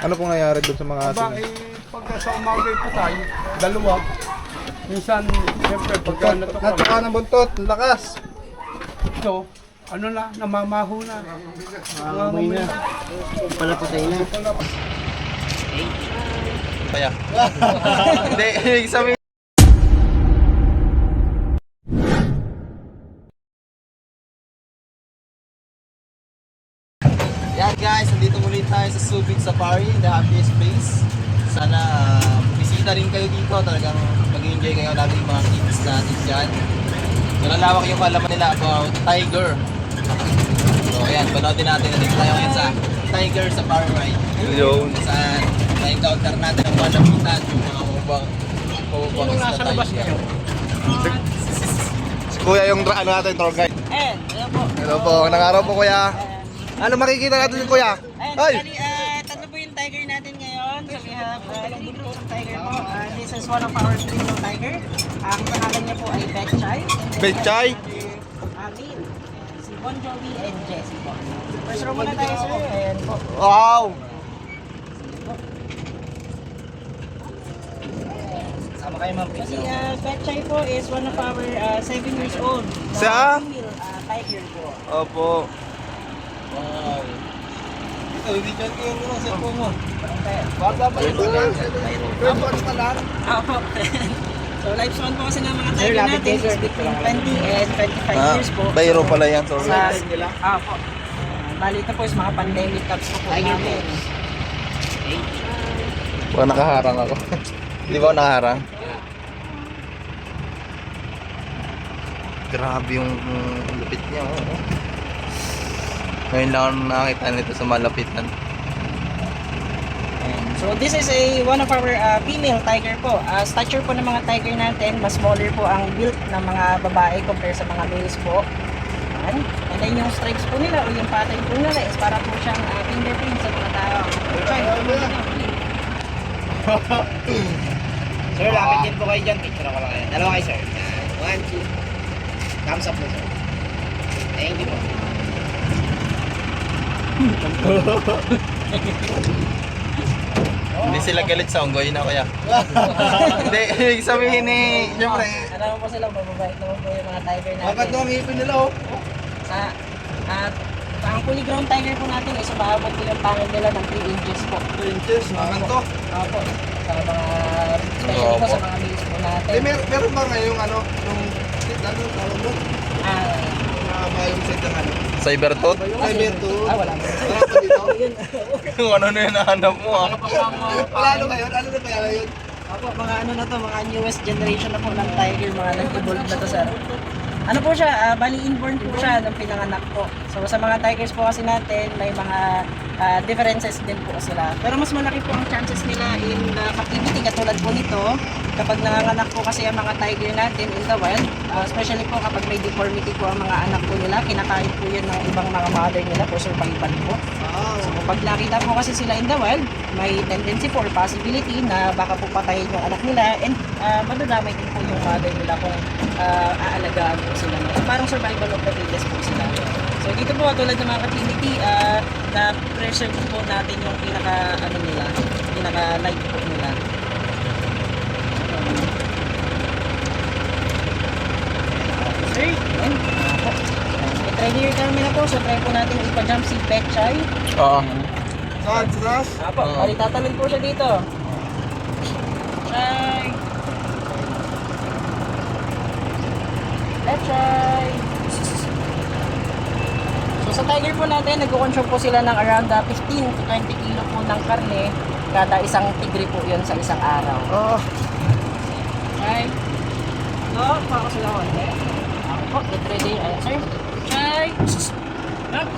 Ano pong nangyari doon sa mga aso? Aba, pagka sa umaga po tayo, dalawa. Minsan, siyempre, pagka Natuka ng buntot, lakas. ito, ano na, namamaho na. May na. Palapatay na. Kaya. Hindi, ibig sabihin. Yan guys, nandito muli tayo sa Subic Safari, the happiest place. Sana bisita rin kayo dito, talagang mag-enjoy kayo lalo yung mga kids natin dyan. So nalawak yung kalaman nila about tiger. So ayan, panoodin natin, nandito tayo ngayon sa Tiger Safari Ride. Yun. Saan na-encounter natin ang malapitan, yung mga mababang Nasa labas kayo? Si Kuya yung ano natin, tour guide. Ayan, ayan po. Hello po, nangaraw po Kuya. Ano makikita natin Kuya? Ayan, Ay! bali, tatlo po yung tiger natin ngayon. So we have three groups of tiger po. This is one of our premium tiger. Ang pangalan niya po ay Betchay. Betchay? Amin. Si Bon Jovi and Jessie po. First row muna tayo sir. Ayan po. Wow! Sama kayo ma'am. Kasi Betchay po is one of our 7 years old. Siya? Female tiger po. Opo. Wow. Ito, hindi dyan kayo muna sa po mo. Bata pa yun lang. Records pa lang. Opo. So lifespan po kasi ng mga tiger natin is between 20 and 25 years po. Bayro pala yan, sorry. Po. Bali ito po is mga pandemic cups po namin. Baka nakaharang ako. Di ba ako nakaharang? Grabe yung lupit niya. Oh. Ngayon lang ako nakakita nito sa malapitan. So this is one of our female tiger po. Stature po ng mga tiger natin, mas smaller po ang build ng mga babae compare sa mga males po. Yan. And then yung stripes po nila o yung pattern po nila is para po siyang fingerprint sa mga tao. Sir, lapit din po kayo dyan. Picture ako lang kayo. Dalawa kayo, sir. 1, 2. Thumbs up po, sir. Thank you po. Hindi sila galit sa unggoy na kaya. Hindi, ibig sabihin eh, siyempre. Ano naman po sila, mababait naman po yung mga tiger natin. Bakit ang ngipin nila oh? Ang fully grown tiger po natin is umaabot po yung pangil nila ng 3 inches po. 2 inches, makanto. Opo. Sa mga, especially po sa mga males po natin. Meron ba ngayong ano, yung, ano, tawag mo? Yung set ng ano? Cybertooth? Cybertooth? Wala po. Wala pa dito? Yung ano na yung nahanap mo ah. Wala ano ngayon? Ano na kaya ngayon? Opo, mga ano na to, mga newest generation na po ng tiger, mga nag-evolve na to sir. Ano po siya, bali inborn po siya nung pinanganak po. So sa mga tigers po kasi natin, may mga differences din po sila. Pero mas malaki po ang chances nila in captivity katulad po nito. Kapag nanganganak po kasi ang mga tiger natin in the wild, especially po kapag may deformity po ang mga anak po nila, kinakain po yan ng ibang mga mother nila for survival po. So pag nakita po kasi sila in the wild, may tendency po or possibility na baka po patayin yung anak nila and madadamay din po yung mother nila kung aalagaan po sila. Parang survival of the fittest po sila. So dito po tulad ng mga captivity, na preserve po natin yung pinaka ano nila, pinaka life po nila. Sir, yan. I-try niyo kami na po, so try po natin ipa-jump si Betchay. Oo. Saan? Sa taas? Apo, bali tatalon po siya dito. Betchay. Betchay. So sa tiger po natin, nag-consume po sila ng around 15 to 20 kilo po ng karne kada isang tigre po yun sa isang araw. Oo. Chay. No, pa sila ko. Ako po, get ready. Ayan, sir. Chay. Up.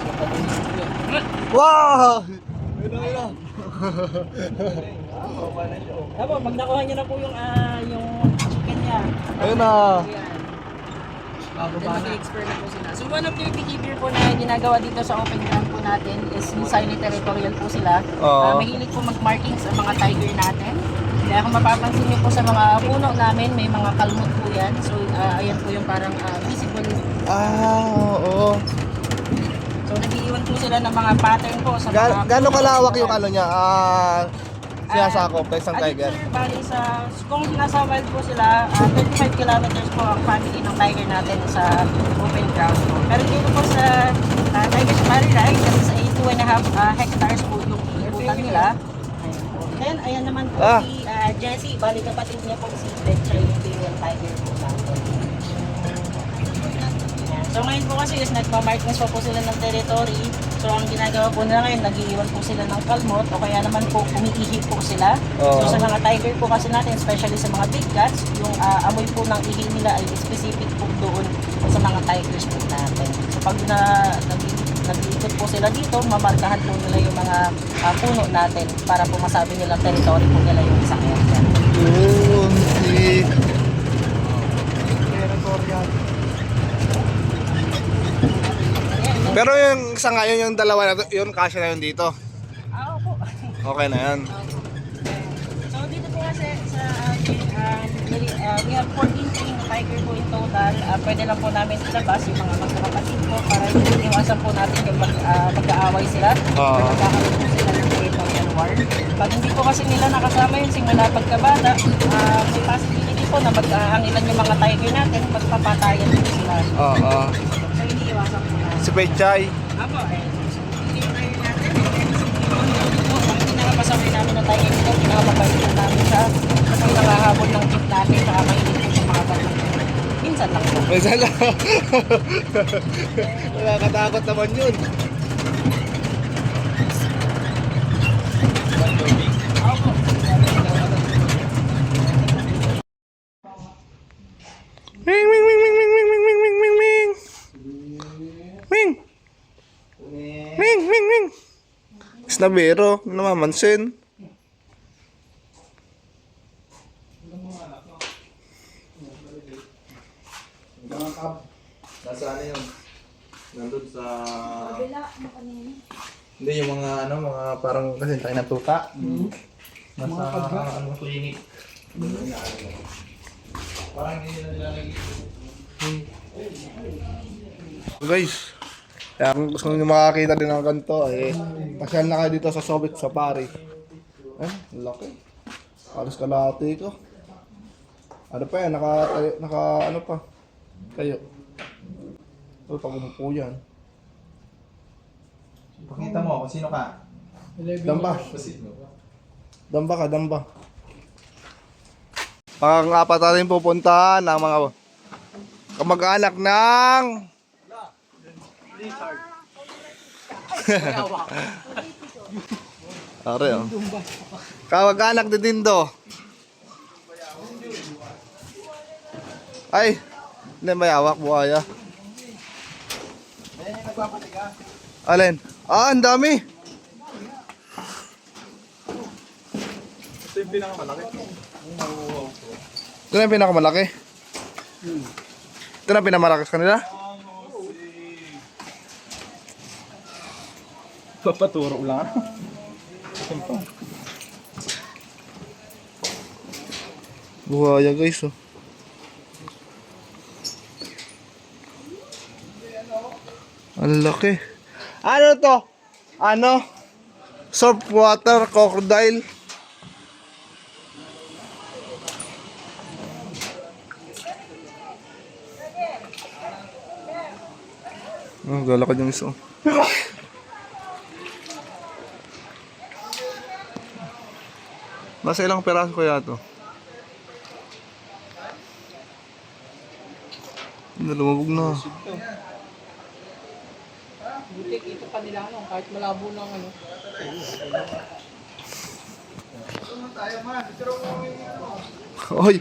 Wow! Apo, pag nakuha niyo na po yung chicken niya. Ayun na. Mag-expert na po sila. So one of the behavior po na ginagawa dito sa open ground po natin is yung silent territorial po sila. Oo. Mahilig po mag-markings ang mga tiger natin. Kaya kung mapapansin niyo po sa mga puno namin, may mga kalmot po yan. So ayan po yung parang visible. Oo. So So nag-iwan po sila ng mga pattern po sa mga... Gaano kalawak yung ano niya? Sinasakop sa isang tiger? Sir, bali kung nasa wild po sila, 25 kilometers po ang family ng tiger natin sa open ground po. Pero dito po sa Tiger Safari Ride, kasi sa 2.5 hectares po yung iikutan nila. Ayan po. Then, ayan naman po si Jessie, bali kapatid niya po si Betcha, yung female tiger po natin. So ngayon po kasi is nagpa-markings po sila ng territory. So ang ginagawa po nila ngayon, nag-iiwan po sila ng kalmot o kaya naman po umiihi po sila. So sa mga tiger po kasi natin, especially sa mga big cats, yung amoy po ng ihi nila ay specific po doon sa mga tigers po natin. So pag nag-iikot po sila dito, mamarkahan po nila yung mga puno natin para po masabi nilang territory po nila yung isang area. Yun, si... Pero yung isa ngayon, yung dalawa na to, yun, kasya na yun dito. Opo. Okay na yan. So dito po kasi sa we have 14 king tiger po in total. Pwede lang po namin ilabas yung mga magkakapatid po para iwasan po natin yung mag-aaway sila. Or magkakaroon po sila ng territorial war. Pag hindi po kasi nila nakasama yun simula pagkabata, may possibility po na mag-aangilan yung mga tiger natin, magpapatayan po sila. So iniiwasan po natin. Si Pechay. Apo, hindi tayo natin. Ang pinakapasaway namin ng tiger dito, pinakapabalik namin siya. Kasi nangahabol ng jeep natin, saka mainit po yung mga batang. Minsan lang po. Minsan lang. Nakakatakot naman yun. Ming, ming, ming, ming, ming, ming, ming, ming, ming, ming, ming. Ming. Ming, ming, ming. Snabero, namamansin. Nasa ano yun? Nandun sa... Hindi, yung mga ano, mga parang kasi tayo na tuta. Nasa ano, clinic. Parang hindi na nila lagi. Guys, kaya kung gusto nyo makakita din ng ganito, pasyal na kayo dito sa Subic Safari. Laki. Alas kalahati ko. Ano pa yan, naka ano pa. Kayo. Ito, pag umupo yan. Pakita mo kung sino ka. Damba. Damba ka, damba. Pang-apat natin pupuntahan ang mga kamag-anak ng... Are, oh. Kamag-anak ni Dindo. Ay, hindi may hawak buhaya. Alin? Ang dami. Ito yung pinakamalaki. Ito na yung pinakamalaki. Ito na yung pinakamalaki sa kanila. Papaturo lang. Buhaya guys, oh. Ang laki. Ano to? Ano? Saltwater crocodile. Oh, galakad yung isa. Nasa ilang peraso kaya to? Lumabog na. Butik, ito pa nila ano, kahit malabo ng ano. Oy!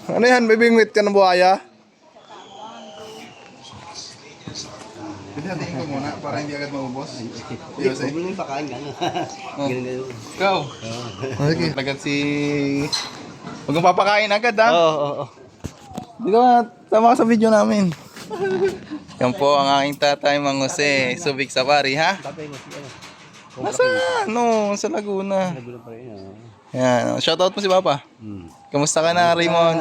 Ano yan? May bingwit ka ng buhaya? Tingin ko muna para hindi agad maubos. Yes, eh. Huwag mo pakain ka. Ganun. Ikaw? Okay. Agad si... Huwag kang papakain agad, ha? Oo. Di ka tama ka sa video namin. Yan po ang aking tatay, Mang Jose. Subic Safari, ha? Tatay mo si ano? Nasa, ano, sa Laguna. Nagulo pa rin. Yan. Shoutout mo si Papa. Kamusta ka na, Raymond?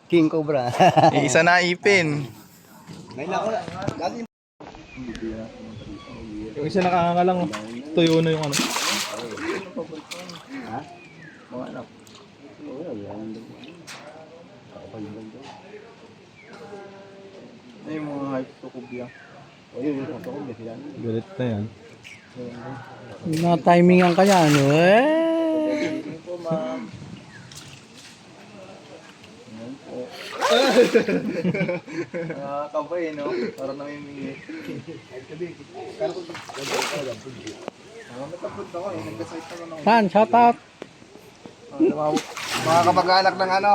King Cobra. Isa na ipin. Yung isa nakangalang tuyo na yung ano. Ay, mga hype to kubya. Galit na yan. Na-timingan ka niya, ano eh? Nakakabay, no? Parang namimingit. Saan? Shout out. Mga kapag-anak ng ano?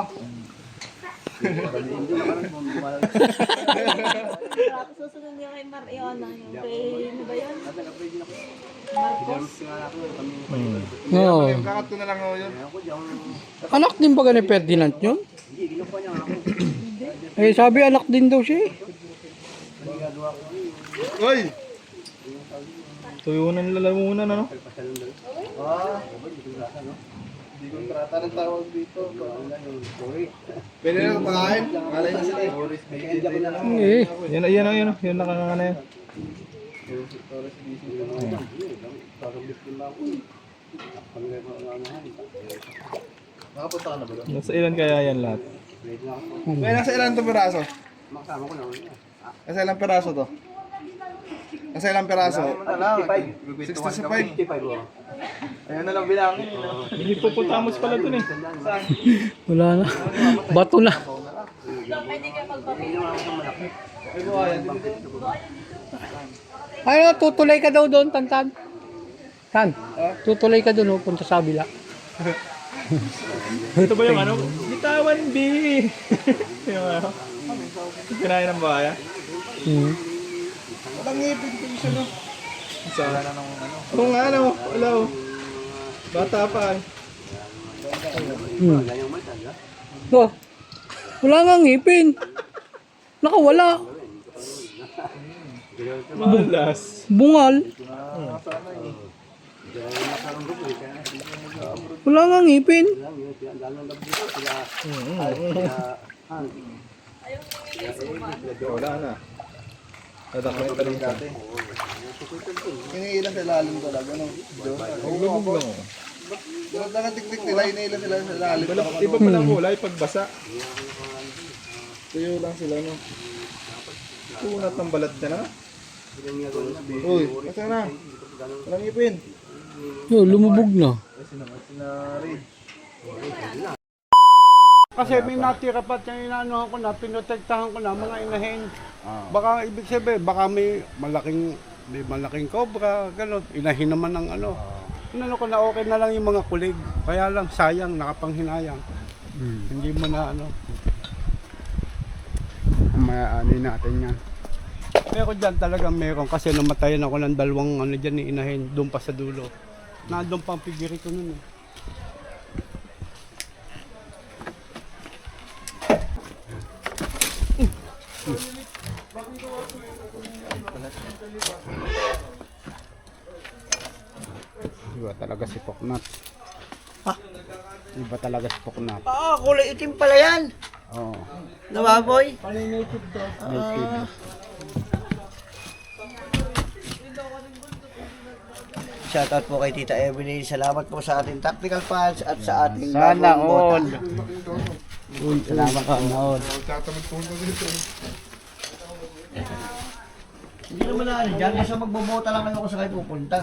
Susunod niya kay Mariona, yung kay, ano ba yan? Marcos. Oo. Kakat ko na lang ako yun. Anak din ba ni Ferdinand yun? Eh, sabi anak din daw siya eh. Uy! Tuyo na lalamunan ano. Hindi kontrata ng tawag dito. Pwede na ito pakain? Malay na sila eh. Eh, Yan nakanganga na yan. Nakapunta ka na ba doon? Nasa ilan kaya yan lahat? May nasa ilang to piraso? Nasa ilang piraso to? Nasa ilang piraso? 65. 65. Ayun na lang bilangin. Hindi po putamos pala dun eh. wala na. Bato na. Pwede ka magpapilo. Ano, tutulay ka daw doon, Tantan? Tan, tutulay ka doon, punta sa kabila. Ito ba yung ano? Bitawan B! Yung ano? Kinain ng baya? Hmm. Walang ngipin ko siya no. Isa na ng ano? Oo nga ano, wala oh. Bata pa eh. Hmm. Oh, wala nga ngipin. Nakawala. Malas. Bungal. Wala nga ngipin. Wala na. Nadakot pa rin siya. Iniilan sa ilalim talaga no. Lubog lang oh. Doon lang ang tiktik nila, iniilan sila sa ilalim. Iba pa lang kulay pag basa. Tuyo lang sila no. Tunat ng balat na na. Uy, asa na? Walang ngipin. Yo, lumubog na. Kasi may natira pa yung inaanohan ko na, pinotektahan ko na mga inahin. Baka ibig sabihin, baka may malaking cobra, gano'n. Inahin naman ng ano. Inano ko na okay na lang yung mga kulig. Kaya lang sayang, nakapanghinayang. Hindi mo na ano. Maani natin yan. Pero dyan talagang meron kasi namatayan ako ng dalawang ano dyan ni inahin doon pa sa dulo. Nandun pa ang pigiri ko nun eh. Iba talaga si Poknat. Iba talaga si Poknat. Kulay itim pala yan. Oo. Nababoy. Native. Shoutout po kay Tita Evelyn. Salamat po sa ating tactical fans at sa ating Sana bagong all. bota. Salamat ka all. Hindi naman na ano dyan. Basta magbobota lang kayo kung saan kayo pupunta.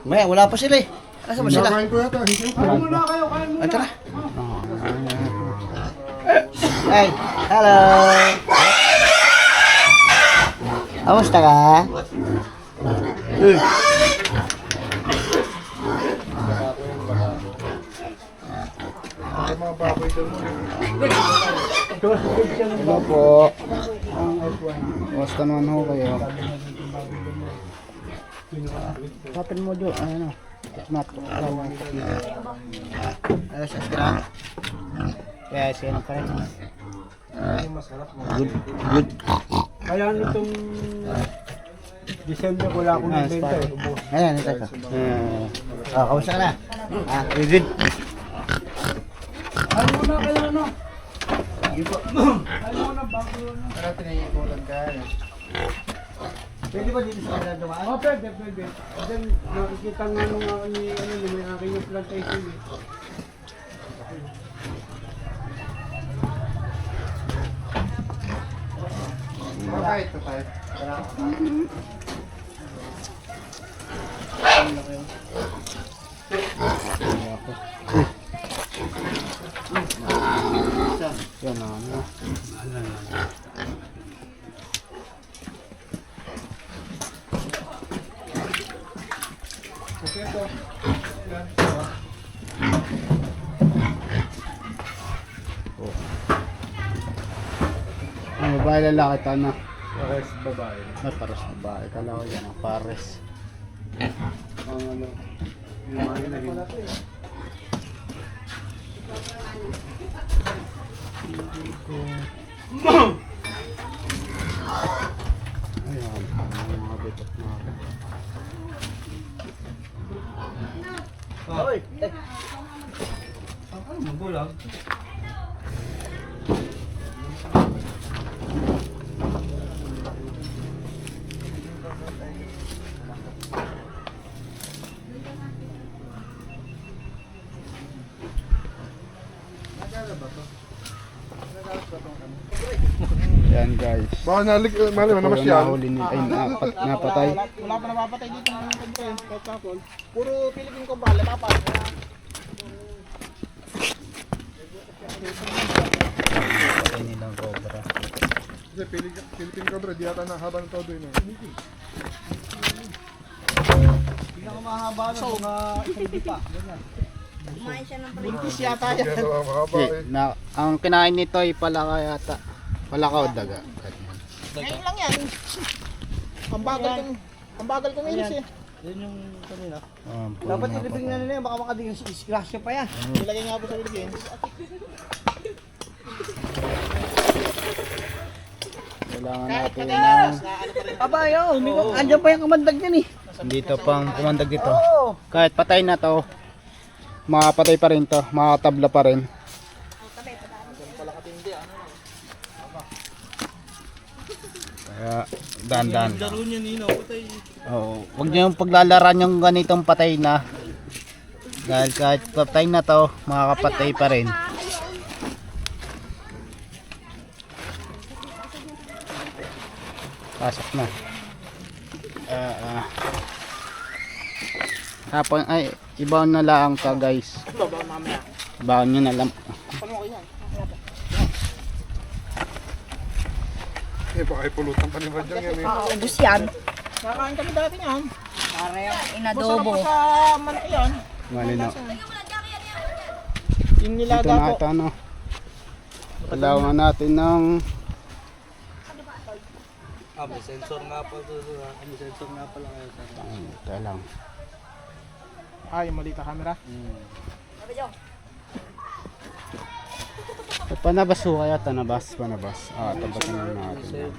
Maya, wala pa sila eh. Asa ba sila? Ay, tara. Ay, hello. Kamusta ka? Hello po. Kamusta naman ho kayo? Kapin mo doon, ano? Not. Ayos, asira. Kaya siya na kayo. Good. Good. Kaya nitong December wala akong nabenta eh. Ubos. Ayan, ito. Kamusta ka na? Good. Ano muna kayo ano? Ano muna bago ano? Parang pinahihikulan ka. Pwede ba dito sa kanila dumaan? Oh, pwede. Then, nakikita nga nung ni may aking yung plantation eh. Yan na, ano. Ang babae lalaki ito na. Pares babae. Ay, pares babae. Kala ko yan ang pares. Ang ano. Yung mga inahin. Ayan. Ang mga bitot na. Hoy! Yan guys. Baka mali mo naman Puro siya. nahuli ni ay napatay. Wala pa napapatay dito ng kumpre. Kahit kapon. Puro Philippine Cobra, lalapan. Patay nilang cobra. Kasi Philippine Cobra, di yata nahaba ng todo yun. Pinakamahaba na mga isang dipa. Kumain siya ng Buntis yata yan. Kaya mahaba eh. Na, ang kinain nito ay palaka yata. Palaka o daga. Ngayon lang yan. Ang bagal kong ilis eh. Dapat ilibing na nila yan, baka makading disgrasya pa yan. Nilagay nga po sa ilibing. Kailangan natin ng Aba yun, andyan pa yung kamandag yan eh. dito pang kumandag dito. Kahit patay na to, makapatay pa rin to, makatabla pa rin. Kaya dahan-dahan. Laro niya nino, patay. Oo, wag niyo yung paglalaran yung ganitong patay na. Dahil kahit patay na to, makakapatay pa rin. Pasok na. Hapon ay ibaon na lang ka guys. Ibaon nyo na lang. Eh, baka ipulutan pa ni Badyang yan eh. Ubus yan. Nakain kami dati yan. inadobo. Sa manok yan. Malino. Yung Dito nilaga na po. ito ano. Kailangan natin ng May sensor nga pa ito. May sensor nga pala kayo sa ito lang. Ay, mali ka camera. Panabas ho kaya, tanabas, panabas. Tabasan na natin.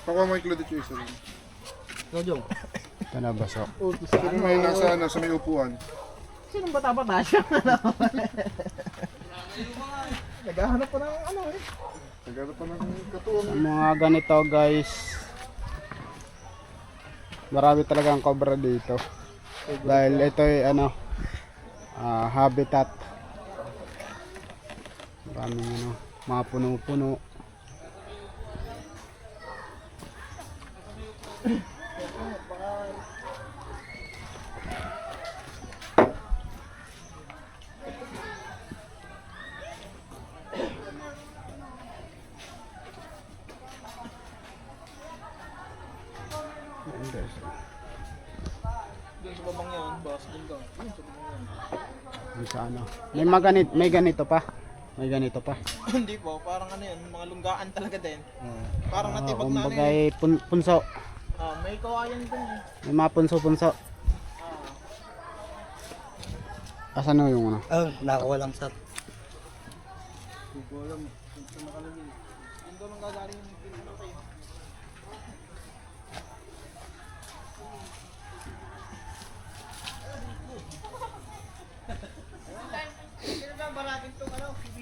Pakuha mo yung closet yung isa rin. Tanabas ho. Sino may nasa sa may upuan? Sinong bata-bata siya? Naghahanap pa ng ano eh. Naghanap pa ng katuwang. Ang mga ganito guys, marami talagang cobra dito. Dahil ito ay ano, habitat. Maraming ano, mga puno-puno. Ayan, guys. Doon sa babang yan, boss. Doon ka. Yung sa ano. May ganito pa. May ganito pa. Hindi po, parang ano yun, mga lunggaan talaga din. Parang natibag na ano Kumbaga yun. punso. May kawayan din eh. May mga punso-punso. Asan na yung ano? Nakuha lang sa Yung doon ang gagaling yung pinunok eh.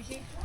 Ano?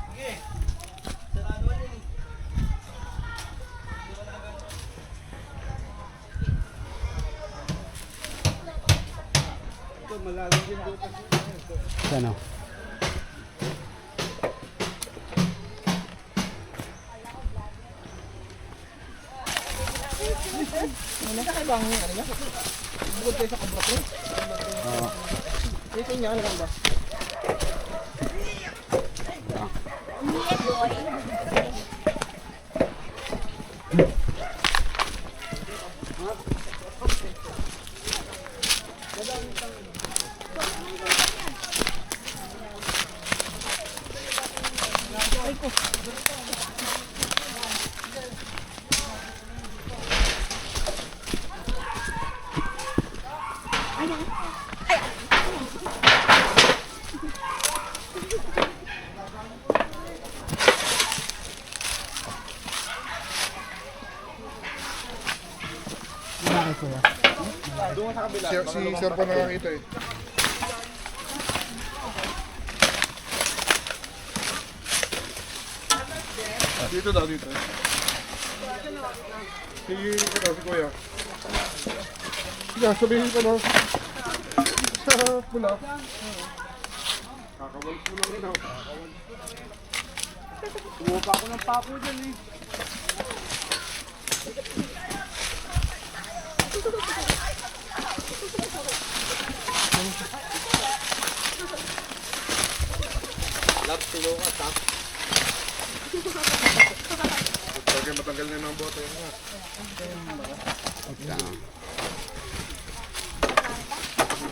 Si Sir pa nakakita eh. Dito daw, dito. Si Kuya. Sige, sabihin ko na. Sa pula. Kakawal pula rin ako. Kumuha ako ng papo dyan eh. Love, tulungan, tap. Bagay matanggal na ng bote.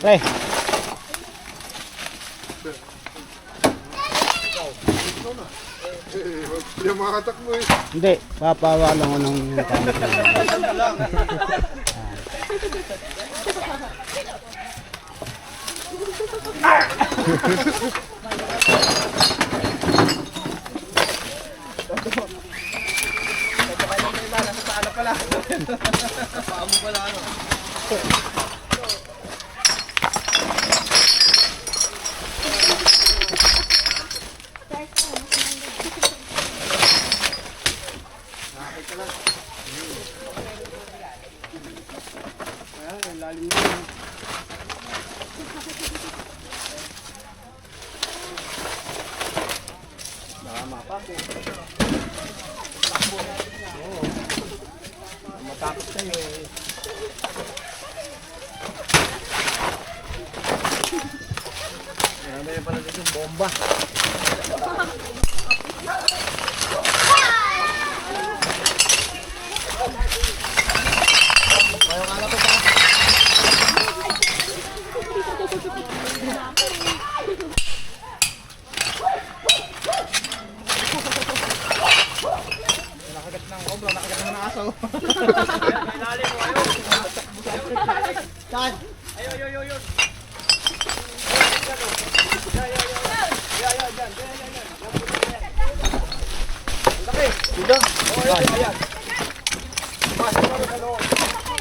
Pre, Hindi yung makatakbo eh. hindi. Papawa lang ko ng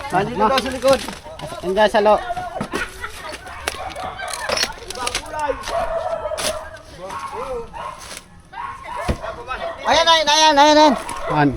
Nandito daw sa likod. Nandiyan sa loob. Ayan. An.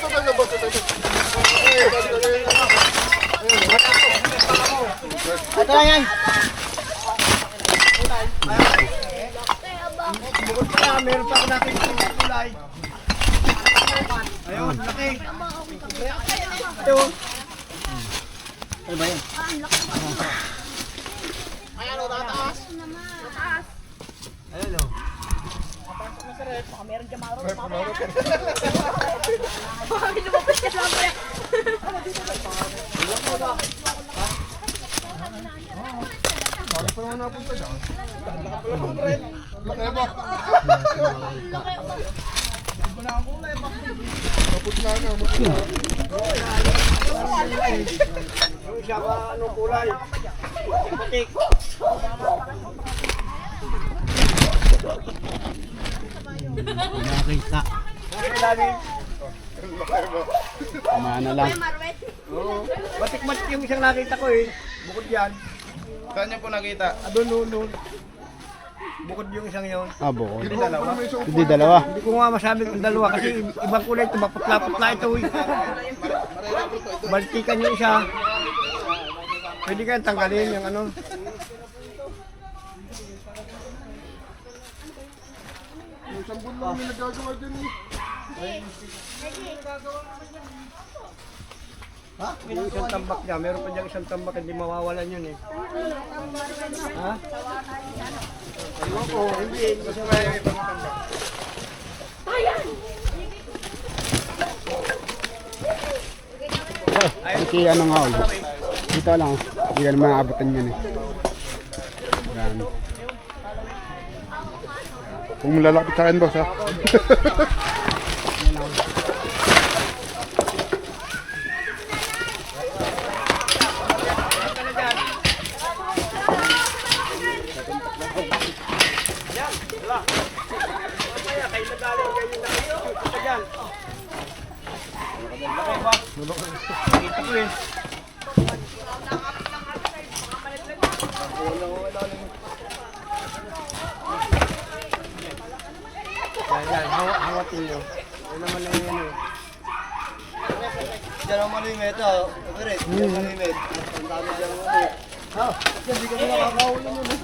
Ito na boss. Ito lang yan. Meron pa ako nakikita ng kulay. Ayun, laki. Ito. Ano ba yan? Ayan o, tataas. Ayun o. Baka meron dyan marot. Baka lumabas ka sa mga. Bakit pa naman napunta dyan? Laki ba? Maputla na, maputla. Yung isa ba, anong kulay? Putik. Nakita. Mana lang. Batik-batik yung isang nakita ko eh. Bukod yan. Saan niyo po nakita? Doon. Bukod yung isang yun. Bukod. Hindi dalawa. Hindi dalawa. Hindi ko nga masabi kung dalawa kasi ibang kulay ito. Maputla-putla ito eh. Baltikan yung isa. Pwede kayang tanggalin yung ano. Yung sambon mo may nagagawa dyan eh. Yung isang tambak niya. Meron pa diyang isang tambak. Hindi mawawalan yun eh. Ha? Ewan ko. Hindi. Kasi may ibang tambak. Kasi ano nga ulit. Dito lang. Hindi ka naman naabutan yan eh. Yan. Kung lalapit sa akin, boss, ha? Yan. Hawatin nyo. Yun naman lang yan eh. Diyan ang malimit, oh. Correct. Diyan ang malimit. Ang dami diyan ang malimit. Hindi kami nakakahuli nun eh.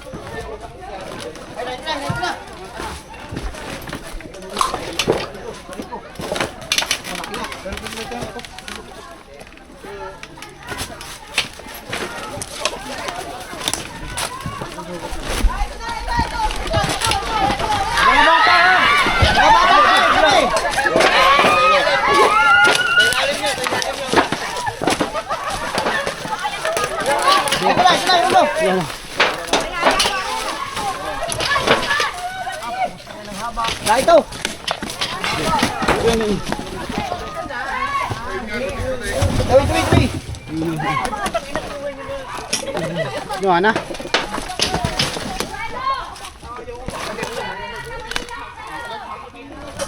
Ito. Yung ana?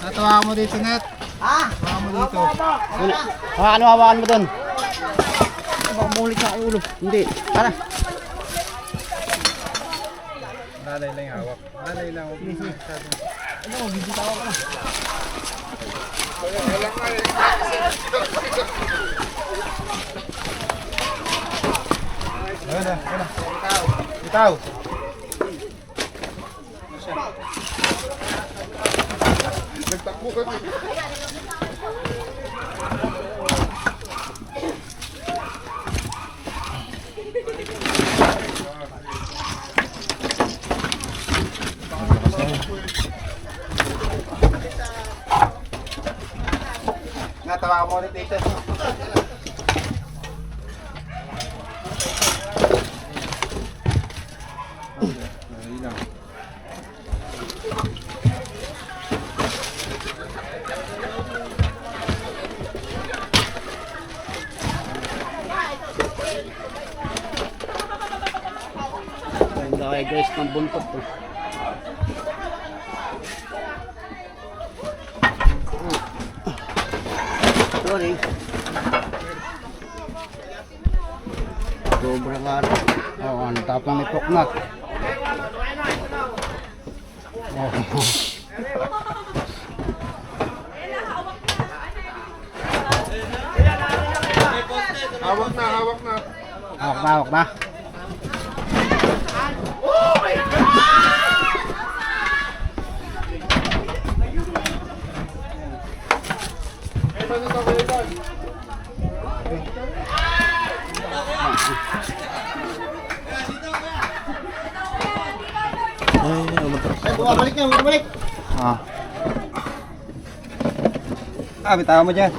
Natawa mo dito, Net. Hawakan mo doon. Baka mulit sa ulo. Hindi. Tara. Nanay lang yung hawak. Nanay lang. Bitaw. Nagtakbo kami. Natawa mo ulit dito. Ganda kayo guys ng buntot to. Sorry. Sobrang ano. Oo, ang tapang ni Poknat. Hawak na, hawak na. Hawak na. Bumabalik na, bumabalik. Bitawa mo dyan.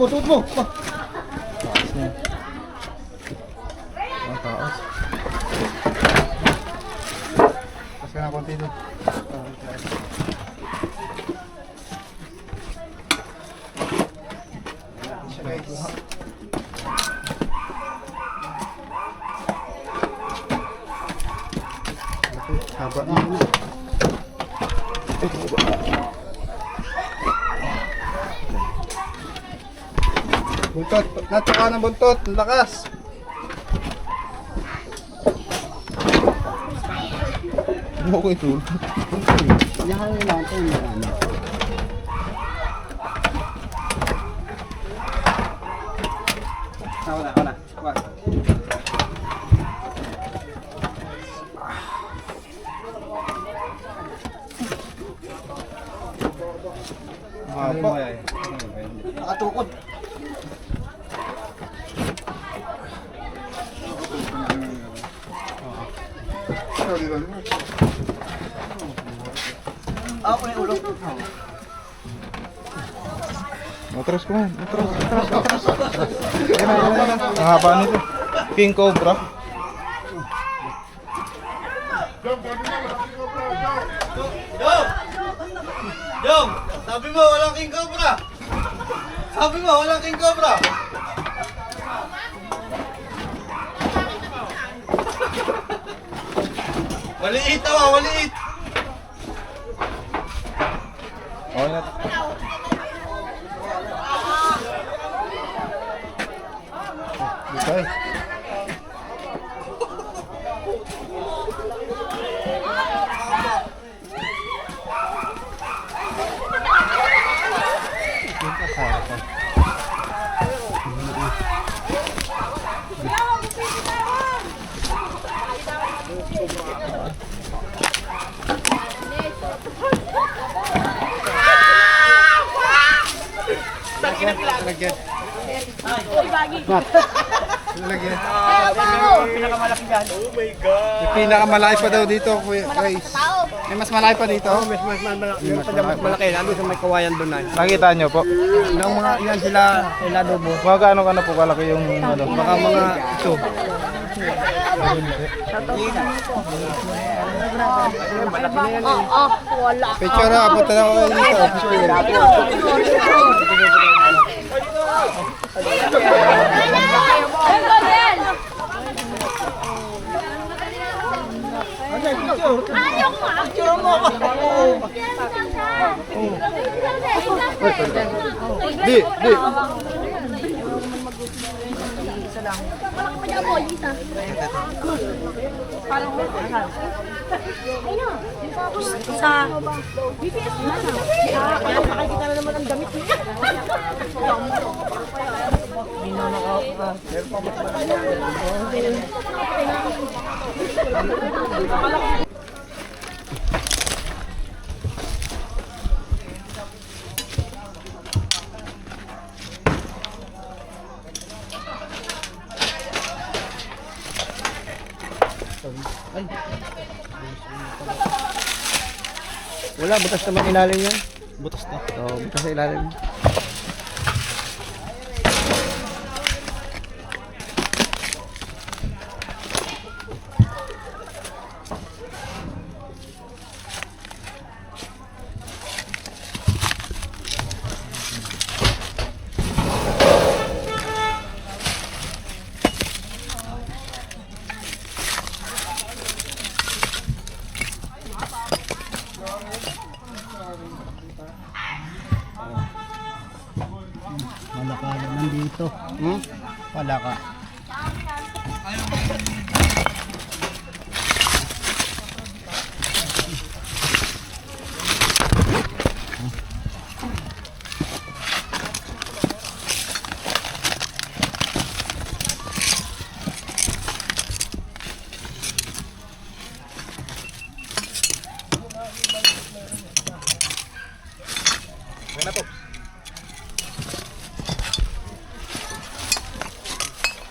mo, suot mo. Taas niya. Ang taas. Tapos ka na konti doon. Haba. Buntot, natuka ng buntot, ang lakas. Ano ko ito? Yan natin yan. Wala. Haba. Nakatukod. Ako yung ulo. Matras ko man. Matras. Ang haba nito. King Cobra. Jong! Sabi mo, walang king cobra! Sabi mo, walang king cobra! Maliit ako, maliit! Okay na. Okay. Lagyan. Lagyan. Pinakamalaki dyan. Yung pinakamalaki pa daw dito, Kuya Guys. May mas malaki pa dito. Mas malaki. Nandun sa may kawayan doon na. Nakita nyo po. Yung mga yan sila Dobo. Mga gaano ka na po kalaki yung ano? Baka mga ito. Wala. Picture na, punta na ako dito. Di. Sa BPS na. Nakakita na naman ang damit niya. Wala, butas naman ilalim yan. Butas na. Oo, butas sa ilalim. Wala ka nandito. Wala ka.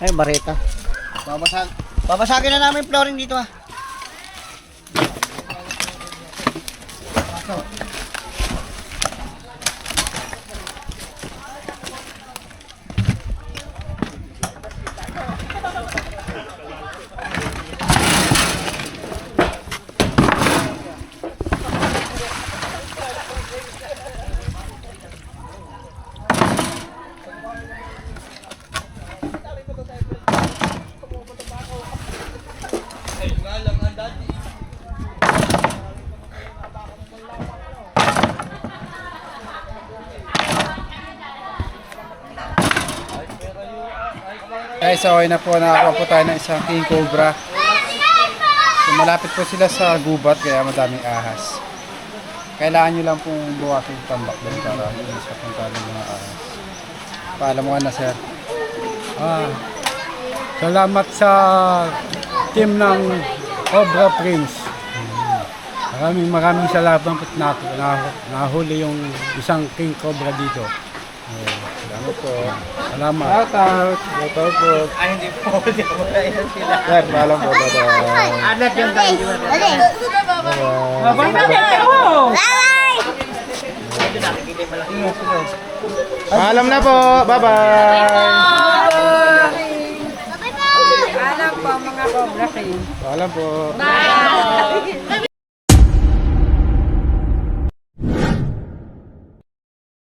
Ay, bareta. Babasagin na namin flooring dito ah. Guys, okay na po. Nakakuha po tayo ng isang king cobra. So, malapit po sila sa gubat kaya madaming ahas. Kailangan nyo lang pong buwasin yung tambak doon para hindi sa punta ng mga ahas. Paalam mo na, sir. Salamat sa team ng Cobra Prince. Maraming salamat po nahuli yung isang King Cobra dito. Salamat po. Salamat. Shout out po. Ay, hindi po. Hindi po na yan sila. Sir, paalam po. Bye-bye. Anak yung tayo. Paalam na po. Bye-bye. Alam po mga Cobra King. Paalam po.